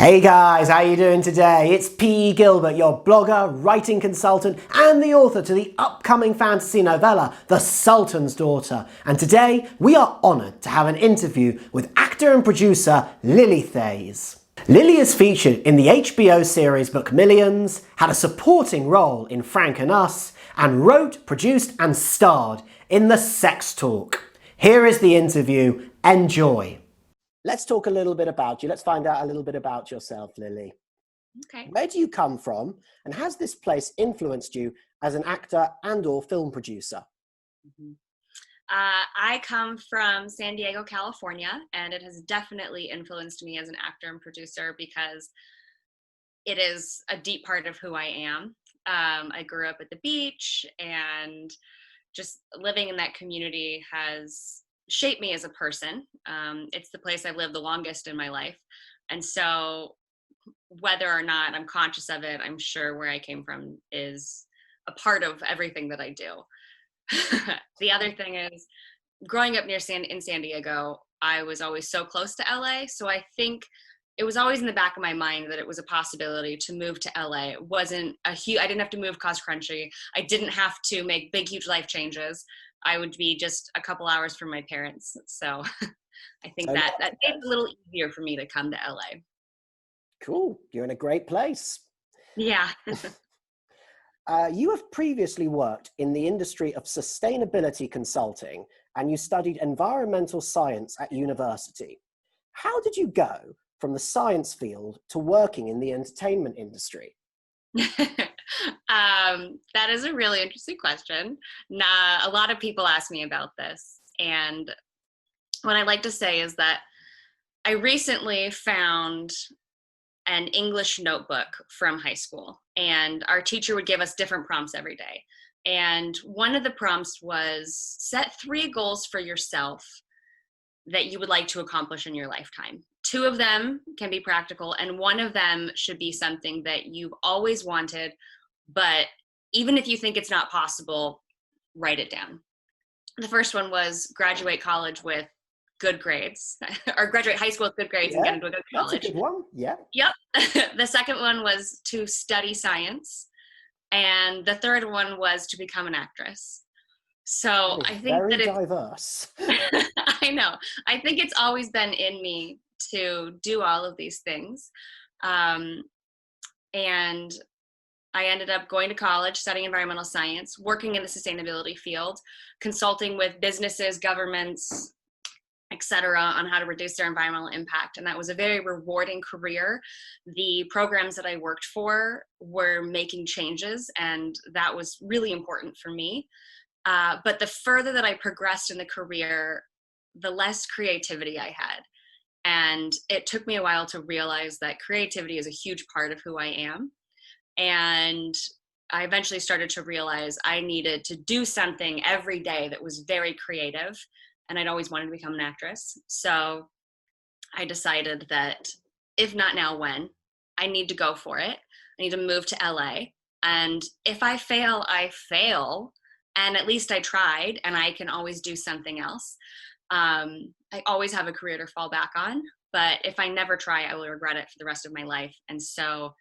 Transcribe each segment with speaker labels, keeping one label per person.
Speaker 1: Hey guys, how you doing today? It's Gilbert, your blogger, writing consultant, and the author to the upcoming fantasy novella, The Sultan's Daughter. And today, we are honoured to have an interview with actor and producer Lily Thaisz. Lily is featured in the HBO series McMillions, had a supporting role in Frank and Us, and wrote, produced, and starred in The Sex Talk. Here is the interview. Enjoy. Let's talk a little bit about you. Let's find out a little bit about yourself, Lily.
Speaker 2: Okay.
Speaker 1: Where do you come from, and has this place influenced you as an actor and/or film producer?
Speaker 2: I come from San Diego, California, and it has definitely influenced me as an actor and producer because it is a deep part of who I am. I grew up at the beach, and just living in that community has shaped me as a person. It's the place I've lived the longest in my life. And so whether or not I'm conscious of it, I'm sure where I came from is a part of everything that I do. The other thing is, growing up in San Diego, I was always so close to LA. So I think it was always in the back of my mind that it was a possibility to move to LA. It wasn't I didn't have to move cross country. I didn't have to make big, huge life changes. I would be just a couple hours from my parents. So I think that made it a little easier for me to come to LA.
Speaker 1: Cool. You're in a great place.
Speaker 2: Yeah.
Speaker 1: You have previously worked in the industry of sustainability consulting, and you studied environmental science at university. How did you go from the science field to working in the entertainment industry?
Speaker 2: That is a really interesting question. A lot of people ask me about this. And what I like to say is that I recently found an English notebook from high school, and our teacher would give us different prompts every day. And one of the prompts was set 3 goals for yourself that you would like to accomplish in your lifetime. 2 of them can be practical, and 1 of them should be something that you've always wanted, but even if you think it's not possible, write it down. The first one was graduate college with good grades, or graduate high school with good grades and get into a good college.
Speaker 1: That's a good one. Yeah.
Speaker 2: Yep. The second one was to study science. And the third one was to become an actress. So I think
Speaker 1: very
Speaker 2: that it's
Speaker 1: diverse.
Speaker 2: I know. I think it's always been in me to do all of these things. And I ended up going to college, studying environmental science, working in the sustainability field, consulting with businesses, governments, etc., on how to reduce their environmental impact. And that was a very rewarding career. The programs that I worked for were making changes, and that was really important for me. But the further that I progressed in the career, the less creativity I had. And it took me a while to realize that creativity is a huge part of who I am. And I eventually started to realize I needed to do something every day that was very creative. And I'd always wanted to become an actress. So I decided that if not now, when? I need to go for it. I need to move to LA. And if I fail, I fail. And at least I tried, and I can always do something else. I always have a career to fall back on. But if I never try, I will regret it for the rest of my life. And so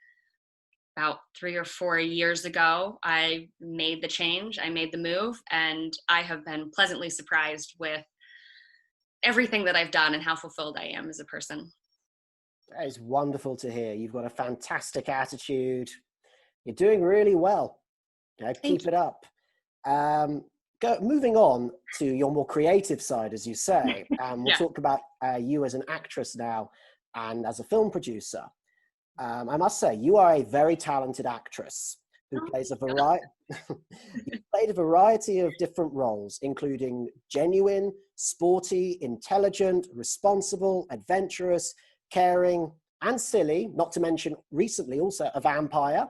Speaker 2: about 3 or 4 years ago, I made the change. I made the move. And I have been pleasantly surprised with everything that I've done and how fulfilled I am as a person.
Speaker 1: That is wonderful to hear. You've got a fantastic attitude. You're doing really well. Keep it up. Moving on to your more creative side, as you say, we'll talk about you as an actress now and as a film producer. I must say, you are a very talented actress who plays a variety. You played a variety of different roles, including genuine, sporty, intelligent, responsible, adventurous, caring, and silly, not to mention recently also a vampire.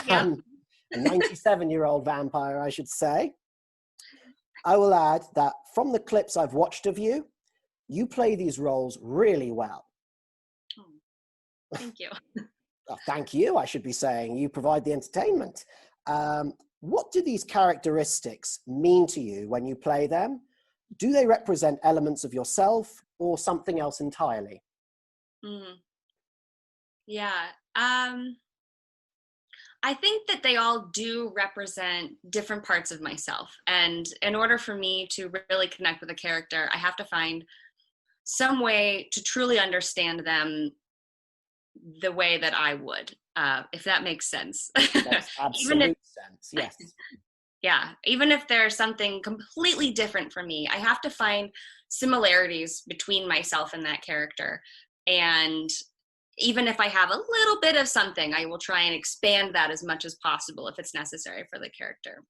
Speaker 2: Yeah.
Speaker 1: A 97-year-old vampire, I should say. I will add that from the clips I've watched of you, you play these roles really well.
Speaker 2: Oh, thank you.
Speaker 1: Thank you, I should be saying. You provide the entertainment. What do these characteristics mean to you when you play them? Do they represent elements of yourself or something else entirely?
Speaker 2: Yeah. I think that they all do represent different parts of myself. And in order for me to really connect with a character, I have to find some way to truly understand them the way that I would, if that makes sense.
Speaker 1: Makes
Speaker 2: Even if,
Speaker 1: absolute sense. Yes.
Speaker 2: yeah, even if there's something completely different from me, I have to find similarities between myself and that character. And even if I have a little bit of something, I will try and expand that as much as possible if it's necessary for the character.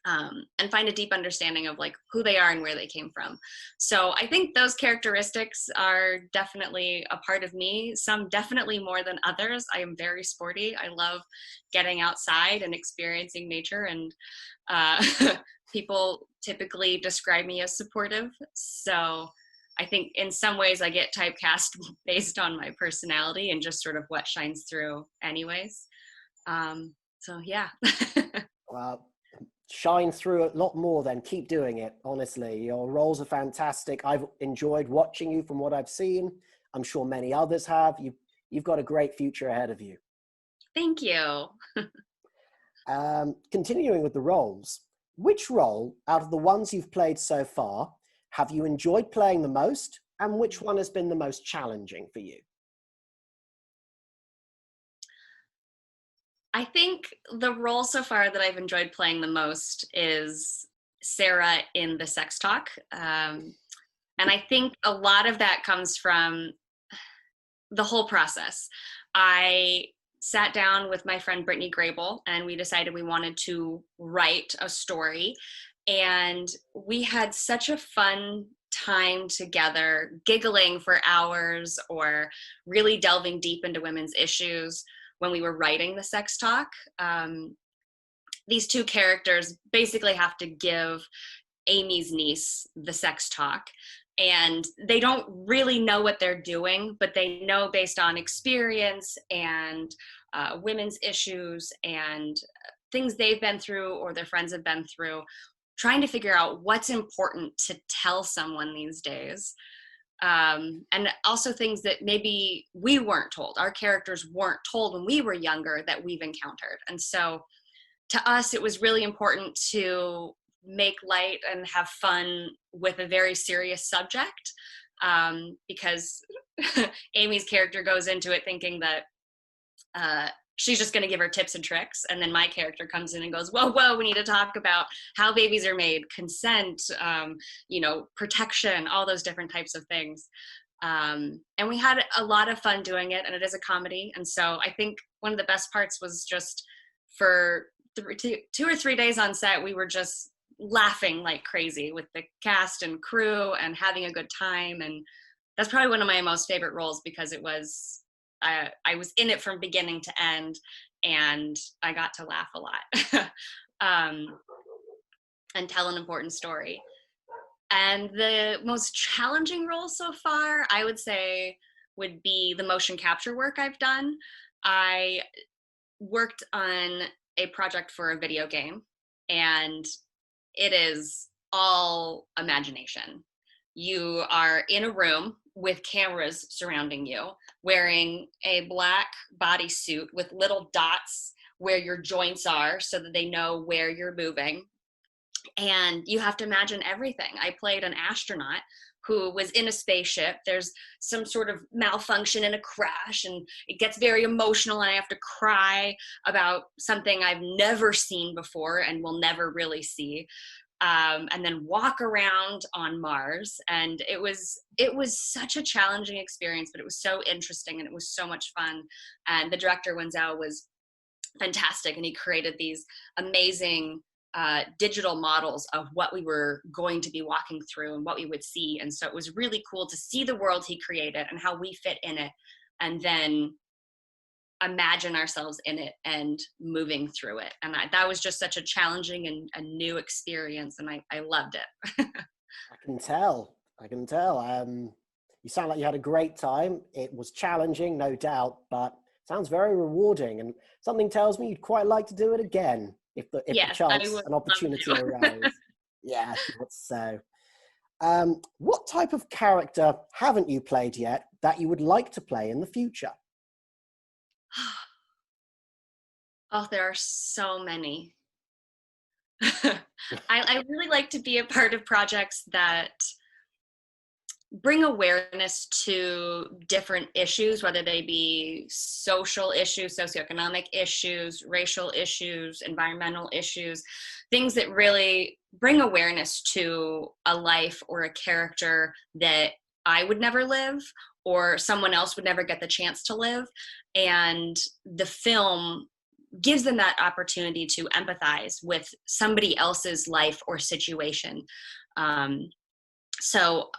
Speaker 2: And find a deep understanding of like who they are and where they came from. So I think those characteristics are definitely a part of me, some definitely more than others. I am very sporty. I love getting outside and experiencing nature, and uh, people typically describe me as supportive. So I think in some ways I get typecast based on my personality and just sort of what shines through anyways. So yeah.
Speaker 1: Well, shine through a lot more then. Keep doing it, honestly. Your roles are fantastic. I've enjoyed watching you from what I've seen. I'm sure many others have. You've got a great future ahead of you.
Speaker 2: Thank you.
Speaker 1: Continuing with the roles, which role out of the ones you've played so far have you enjoyed playing the most, and which one has been the most challenging for you?
Speaker 2: I think the role so far that I've enjoyed playing the most is Sarah in the sex talk. And I think a lot of that comes from the whole process. I sat down with my friend Brittany Grable and we decided we wanted to write a story. And we had such a fun time together, giggling for hours or really delving deep into women's issues when we were writing the sex talk. These two characters basically have to give Amy's niece the sex talk. And they don't really know what they're doing, but they know based on experience and women's issues and things they've been through or their friends have been through, trying to figure out what's important to tell someone these days. And also things that maybe we weren't told, our characters weren't told when we were younger that we've encountered. And so to us, it was really important to make light and have fun with a very serious subject, because Amy's character goes into it thinking that she's just going to give her tips and tricks. And then my character comes in and goes, whoa, we need to talk about how babies are made, consent, protection, all those different types of things. And we had a lot of fun doing it, and it is a comedy. And so I think one of the best parts was just for 2 or 3 days on set, we were just laughing like crazy with the cast and crew and having a good time. And that's probably one of my most favorite roles because it was, I was in it from beginning to end, and I got to laugh a lot and tell an important story. And the most challenging role so far, I would say, would be the motion capture work I've done. I worked on a project for a video game, and it is all imagination. You are in a room with cameras surrounding you, wearing a black bodysuit with little dots where your joints are so that they know where you're moving. And you have to imagine everything. I played an astronaut who was in a spaceship. There's some sort of malfunction in a crash, and it gets very emotional, and I have to cry about something I've never seen before and will never really see. And then walk around on Mars. And it was such a challenging experience, but it was so interesting and it was so much fun. And the director, Wenzel, was fantastic, and he created these amazing digital models of what we were going to be walking through and what we would see. And so it was really cool to see the world he created and how we fit in it, and then imagine ourselves in it and moving through it. And that was just such a challenging and a new experience, and I loved it.
Speaker 1: I can tell. I can tell. You sound like you had a great time. It was challenging, no doubt, but sounds very rewarding. And something tells me you'd quite like to do it again if the
Speaker 2: Yes, I
Speaker 1: chance,
Speaker 2: would
Speaker 1: an
Speaker 2: love
Speaker 1: opportunity
Speaker 2: to.
Speaker 1: arose. Yeah, I thought so. What type of character haven't you played yet that you would like to play in the future?
Speaker 2: Oh, there are so many. I really like to be a part of projects that bring awareness to different issues, whether they be social issues, socioeconomic issues, racial issues, environmental issues, things that really bring awareness to a life or a character that I would never live or someone else would never get the chance to live. And the film gives them that opportunity to empathize with somebody else's life or situation. So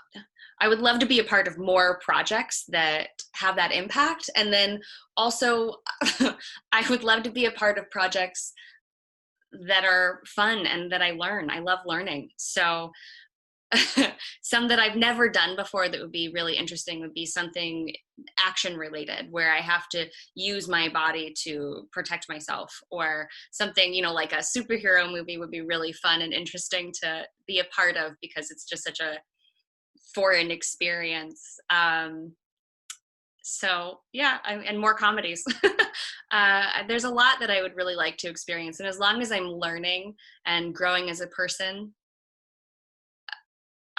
Speaker 2: I would love to be a part of more projects that have that impact. And then also, I would love to be a part of projects that are fun and that I learn. I love learning. So some that I've never done before that would be really interesting would be something action related where I have to use my body to protect myself, or something, like a superhero movie would be really fun and interesting to be a part of because it's just such a foreign experience. So yeah, and more comedies. There's a lot that I would really like to experience, and as long as I'm learning and growing as a person,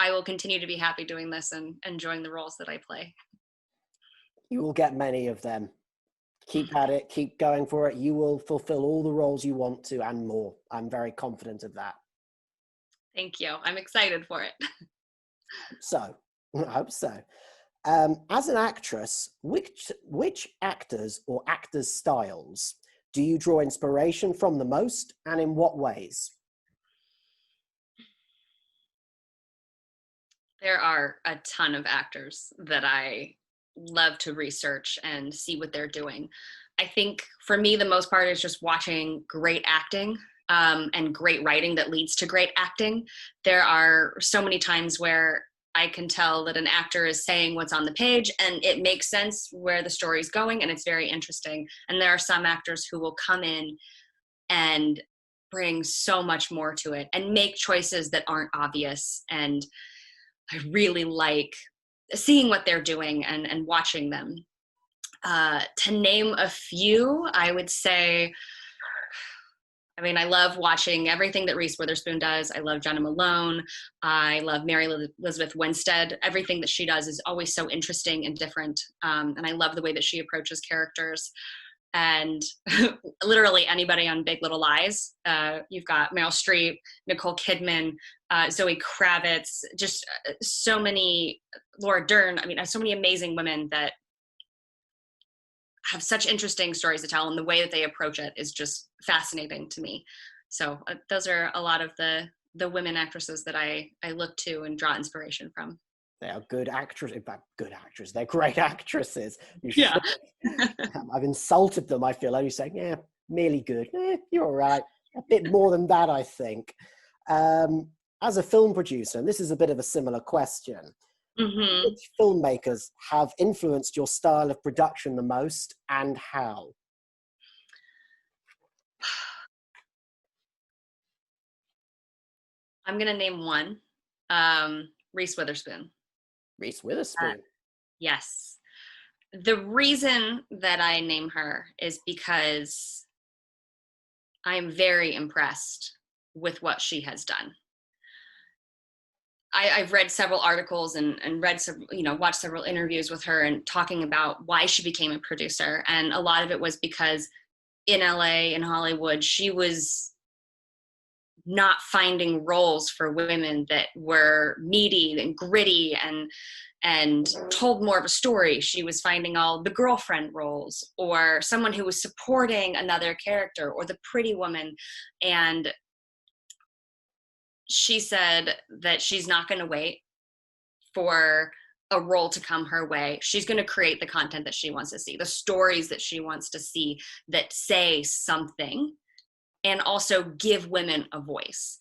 Speaker 2: I will continue to be happy doing this and enjoying the roles that I play.
Speaker 1: You will get many of them. Keep at it, keep going for it. You will fulfill all the roles you want to and more. I'm very confident of that.
Speaker 2: Thank you. I'm excited for it.
Speaker 1: So, I hope so. As an actress, which actors or actors' styles do you draw inspiration from the most, and in what ways?
Speaker 2: There are a ton of actors that I love to research and see what they're doing. I think for me, the most part is just watching great acting, and great writing that leads to great acting. There are so many times where I can tell that an actor is saying what's on the page and it makes sense where the story's going and it's very interesting. And there are some actors who will come in and bring so much more to it and make choices that aren't obvious. And I really like seeing what they're doing and watching them. To name a few, I would say, I love watching everything that Reese Witherspoon does. I love Jenna Malone. I love Mary Elizabeth Winstead. Everything that she does is always so interesting and different. And I love the way that she approaches characters. And literally anybody on Big Little Lies. You've got Meryl Streep, Nicole Kidman, Zoe Kravitz, just so many, Laura Dern. So many amazing women that have such interesting stories to tell, and the way that they approach it is just fascinating to me. So those are a lot of the women actresses that I look to and draw inspiration from.
Speaker 1: They are good actresses. In fact, good actresses. They're great actresses.
Speaker 2: Yeah.
Speaker 1: I've insulted them, I feel, only saying, yeah, merely good. You're all right. A bit more than that, I think. As a film producer, and this is a bit of a similar question,
Speaker 2: Mm-hmm.
Speaker 1: which filmmakers have influenced your style of production the most, and how?
Speaker 2: I'm going to name one. Reese Witherspoon.
Speaker 1: Reese Witherspoon.
Speaker 2: Yes. The reason that I name her is because I'm very impressed with what she has done. I've read several articles and read some, watched several interviews with her and talking about why she became a producer. And a lot of it was because in LA, in Hollywood, she was not finding roles for women that were meaty and gritty and told more of a story. She was finding all the girlfriend roles, or someone who was supporting another character, or the pretty woman. And she said that she's not going to wait for a role to come her way. She's going to create the content that she wants to see, the stories that she wants to see that say something, and also give women a voice.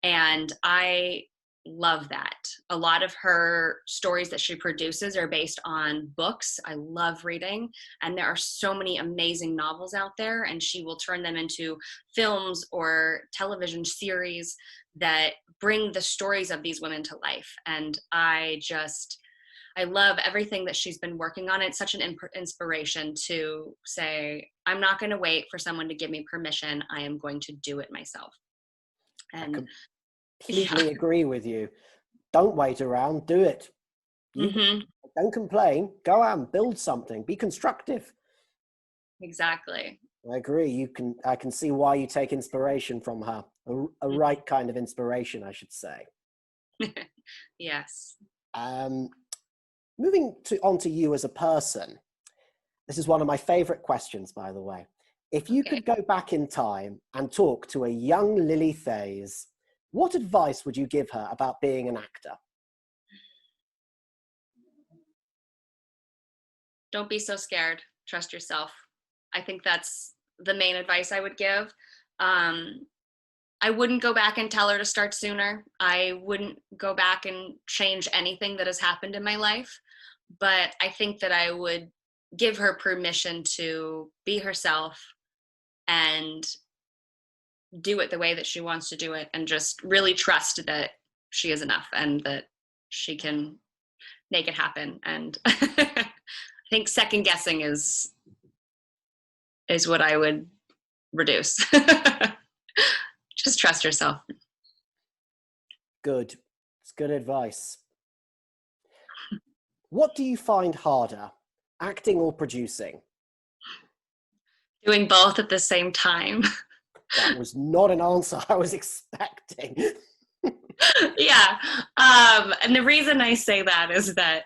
Speaker 2: And I love that. A lot of her stories that she produces are based on books. I love reading, and there are so many amazing novels out there, and she will turn them into films or television series that bring the stories of these women to life. And I I love everything that she's been working on. It's such an inspiration to say, I'm not going to wait for someone to give me permission. I am going to do it myself. And
Speaker 1: I completely agree with you. Don't wait around, do it. Don't complain, go out and build something, be constructive.
Speaker 2: Exactly.
Speaker 1: I agree. I can see why you take inspiration from her. A right kind of inspiration, I should say.
Speaker 2: Yes.
Speaker 1: Moving on to you as a person. This is one of my favorite questions, by the way. If you could go back in time and talk to a young Lily Thaisz, what advice would you give her about being an actor?
Speaker 2: Don't be so scared. Trust yourself. I think that's the main advice I would give. I wouldn't go back and tell her to start sooner. I wouldn't go back and change anything that has happened in my life. But I think that I would give her permission to be herself and do it the way that she wants to do it, and just really trust that she is enough and that she can make it happen. And I think second guessing is what I would reduce. Just trust yourself.
Speaker 1: Good. It's good advice. What do you find harder, acting or producing?
Speaker 2: Doing both at the same time.
Speaker 1: That was not an answer I was expecting.
Speaker 2: Yeah. And the reason I say that is that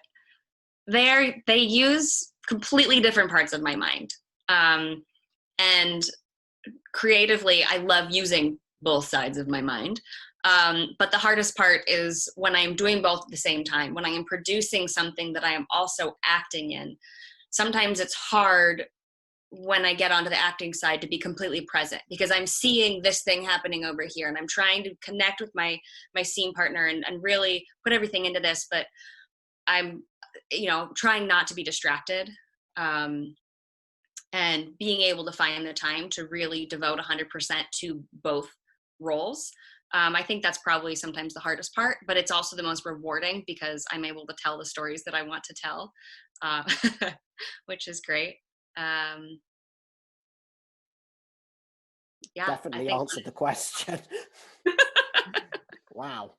Speaker 2: they use completely different parts of my mind. And creatively, I love using both sides of my mind. But the hardest part is when I'm doing both at the same time, when I am producing something that I am also acting in. Sometimes it's hard when I get onto the acting side to be completely present, because I'm seeing this thing happening over here and I'm trying to connect with my scene partner and really put everything into this, but I'm, trying not to be distracted, and being able to find the time to really devote 100% to both roles. I think that's probably sometimes the hardest part, but it's also the most rewarding because I'm able to tell the stories that I want to tell, which is great. Yeah,
Speaker 1: Definitely answered the question. Wow.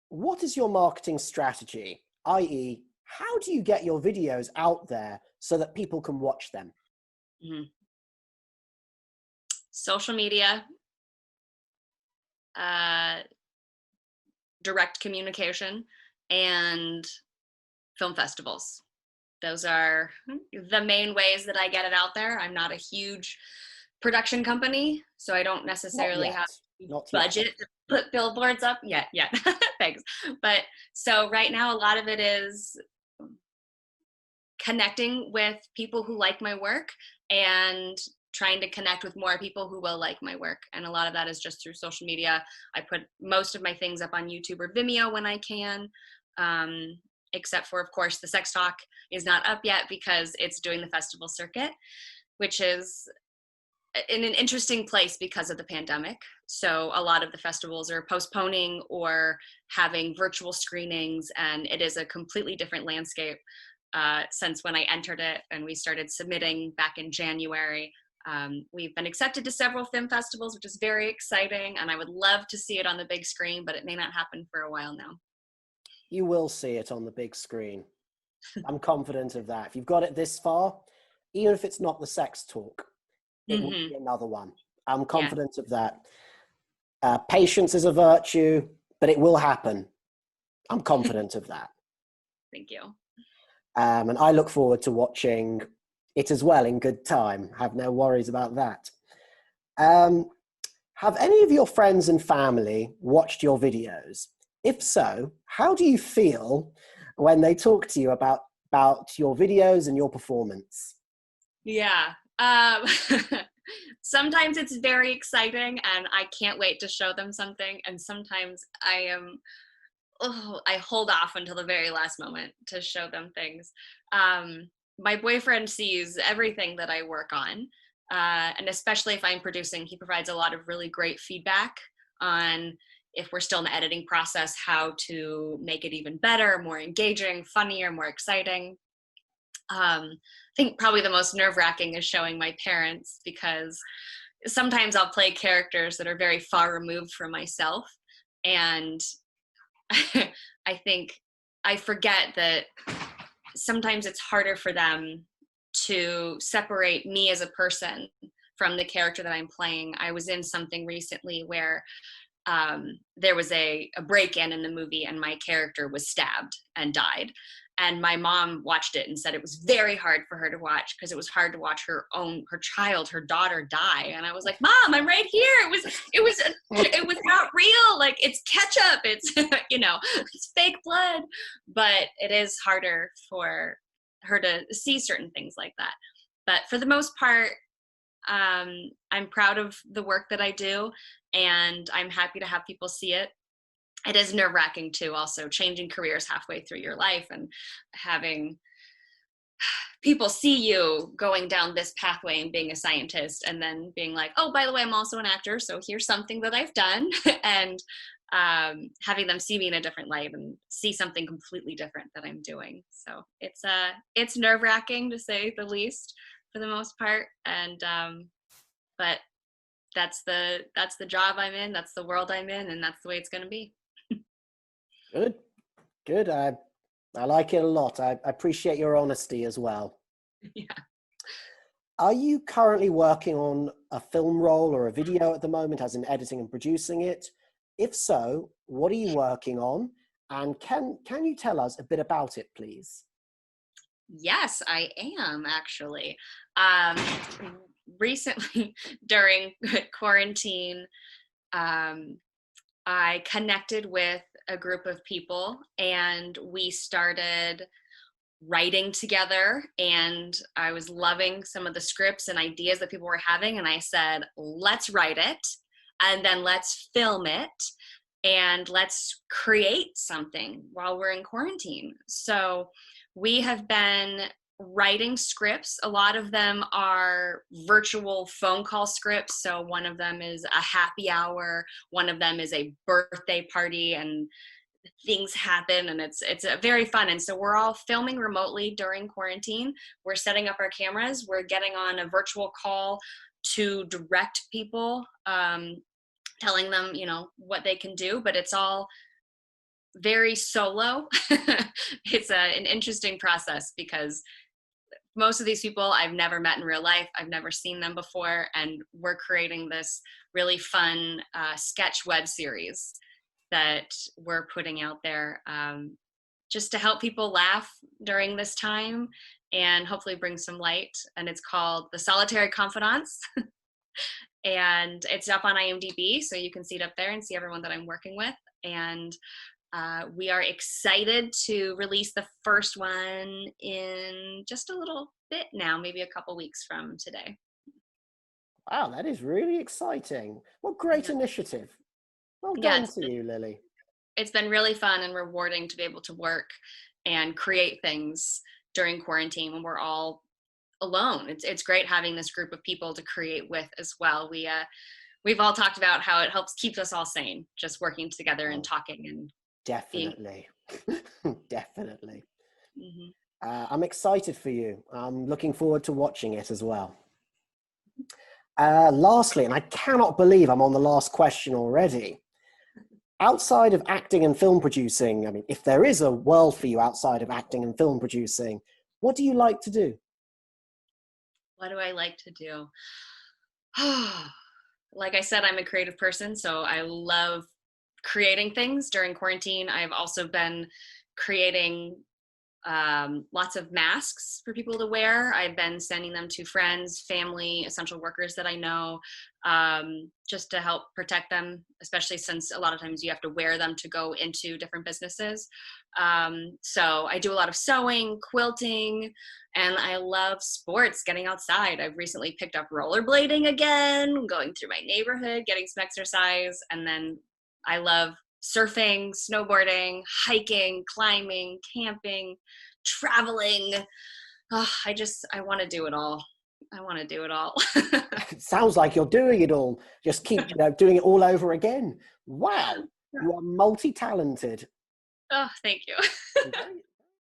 Speaker 1: What is your marketing strategy? i.e., how do you get your videos out there so that people can watch them?
Speaker 2: Mm-hmm. Social media, direct communication, and film festivals. Those are the main ways that I get it out there. I'm not a huge production company, so I don't necessarily have budget to put billboards up yet. Thanks. But so right now, a lot of it is connecting with people who like my work and trying to connect with more people who will like my work. And a lot of that is just through social media. I put most of my things up on YouTube or Vimeo when I can, except for, of course, the Sex Talk is not up yet because it's doing the festival circuit, which is in an interesting place because of the pandemic. So a lot of the festivals are postponing or having virtual screenings, and it is a completely different landscape since when I entered it and we started submitting back in January. We've been accepted to several film festivals, which is very exciting, and I would love to see it on the big screen, but it may not happen for a while now.
Speaker 1: You will see it on the big screen. I'm confident of that. If you've got it this far, even if it's not the Sex Talk, it will be another one. I'm confident of that. Patience is a virtue, but it will happen. I'm confident of that.
Speaker 2: Thank you.
Speaker 1: And I look forward to watching it as well in good time. Have no worries about that. Have any of your friends and family watched your videos? If so, how do you feel when they talk to you about your videos and your performance?
Speaker 2: Yeah. Sometimes it's very exciting and I can't wait to show them something. And sometimes I hold off until the very last moment to show them things. My boyfriend sees everything that I work on. And especially if I'm producing, he provides a lot of really great feedback on if we're still in the editing process, how to make it even better, more engaging, funnier, more exciting. I think probably the most nerve-wracking is showing my parents, because sometimes I'll play characters that are very far removed from myself. And I think I forget that sometimes it's harder for them to separate me as a person from the character that I'm playing. I was in something recently where there was a break-in in the movie, and my character was stabbed and died. And my mom watched it and said it was very hard for her to watch, because it was hard to watch her child, her daughter, die. And I was like, Mom, I'm right here. It was not real. Like, it's ketchup. It's, it's fake blood. But it is harder for her to see certain things like that. But for the most part, I'm proud of the work that I do, and I'm happy to have people see it. It is nerve-wracking too, also changing careers halfway through your life and having people see you going down this pathway and being a scientist, and then being like, oh, by the way, I'm also an actor, so here's something that I've done. And having them see me in a different light and see something completely different that I'm doing. So it's nerve-wracking, to say the least, for the most part. And but that's the job I'm in, that's the world I'm in, and that's the way it's going to be.
Speaker 1: Good. I like it a lot. I appreciate your honesty as well.
Speaker 2: Yeah.
Speaker 1: Are you currently working on a film role or a video at the moment, as in editing and producing it? If so, what are you working on? And can you tell us a bit about it, please?
Speaker 2: Yes, I am, actually. Recently, during quarantine, I connected with a group of people, and we started writing together, and I was loving some of the scripts and ideas that people were having, and I said, let's write it, and then let's film it, and let's create something while we're in quarantine. So we have been writing scripts. A lot of them are virtual phone call scripts. So one of them is a happy hour, one of them is a birthday party, and things happen, and it's very fun. And so we're all filming remotely during quarantine. We're setting up our cameras, we're getting on a virtual call to direct people, telling them, what they can do, but it's all very solo. It's an interesting process, because most of these people I've never met in real life. I've never seen them before. And we're creating this really fun sketch web series that we're putting out there, just to help people laugh during this time and hopefully bring some light. And it's called The Solitary Confidants. And it's up on IMDb, so you can see it up there and see everyone that I'm working with. And we are excited to release the first one in just a little bit now, maybe a couple weeks from today.
Speaker 1: Wow, that is really exciting. What great initiative. Well done to you, Lily.
Speaker 2: It's been really fun and rewarding to be able to work and create things during quarantine when we're all alone. It's great having this group of people to create with as well. We've all talked about how it helps keep us all sane, just working together and talking and
Speaker 1: definitely. Definitely.
Speaker 2: Mm-hmm.
Speaker 1: I'm excited for you. I'm looking forward to watching it as well. Lastly, and I cannot believe I'm on the last question already. Outside of acting and film producing, I mean, if there is a world for you outside of acting and film producing, what do you like to do?
Speaker 2: What do I like to do? Like I said, I'm a creative person, so I love creating things. During quarantine, I've also been creating lots of masks for people to wear. I've been sending them to friends, family, essential workers that I know, just to help protect them, especially since a lot of times you have to wear them to go into different businesses. So I do a lot of sewing, quilting, and I love sports, getting outside. I've recently picked up rollerblading again, going through my neighborhood, getting some exercise, and then I love surfing, snowboarding, hiking, climbing, camping, traveling. Oh, I want to do it all. I want to do it all.
Speaker 1: It sounds like you're doing it all. Just keep doing it all over again. Wow. You are multi-talented.
Speaker 2: Oh, thank you.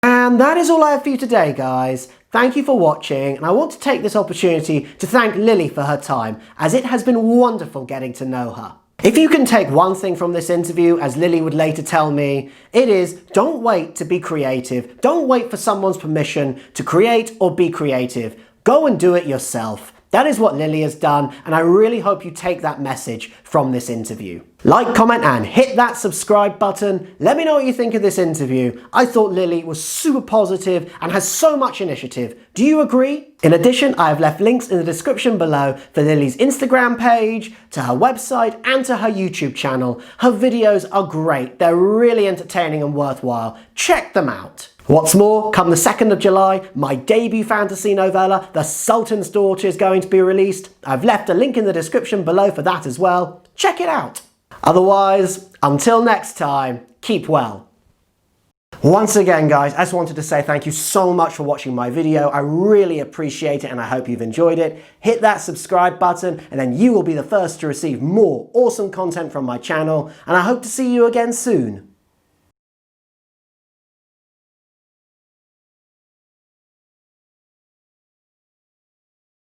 Speaker 1: And that is all I have for you today, guys. Thank you for watching, and I want to take this opportunity to thank Lily for her time, as it has been wonderful getting to know her. If you can take one thing from this interview, as Lily would later tell me, it is don't wait to be creative. Don't wait for someone's permission to create or be creative. Go and do it yourself. That is what Lily has done, and I really hope you take that message from this interview. Like, comment, and hit that subscribe button. Let me know what you think of this interview. I thought Lily was super positive and has so much initiative. Do you agree? In addition, I have left links in the description below for Lily's Instagram page, to her website, and to her YouTube channel. Her videos are great. They're really entertaining and worthwhile. Check them out. What's more, come the 2nd of July, my debut fantasy novella, The Sultan's Daughter, is going to be released. I've left a link in the description below for that as well. Check it out. Otherwise, until next time, keep well. Once again, guys, I just wanted to say thank you so much for watching my video. I really appreciate it, and I hope you've enjoyed it. Hit that subscribe button, and then you will be the first to receive more awesome content from my channel, and I hope to see you again soon.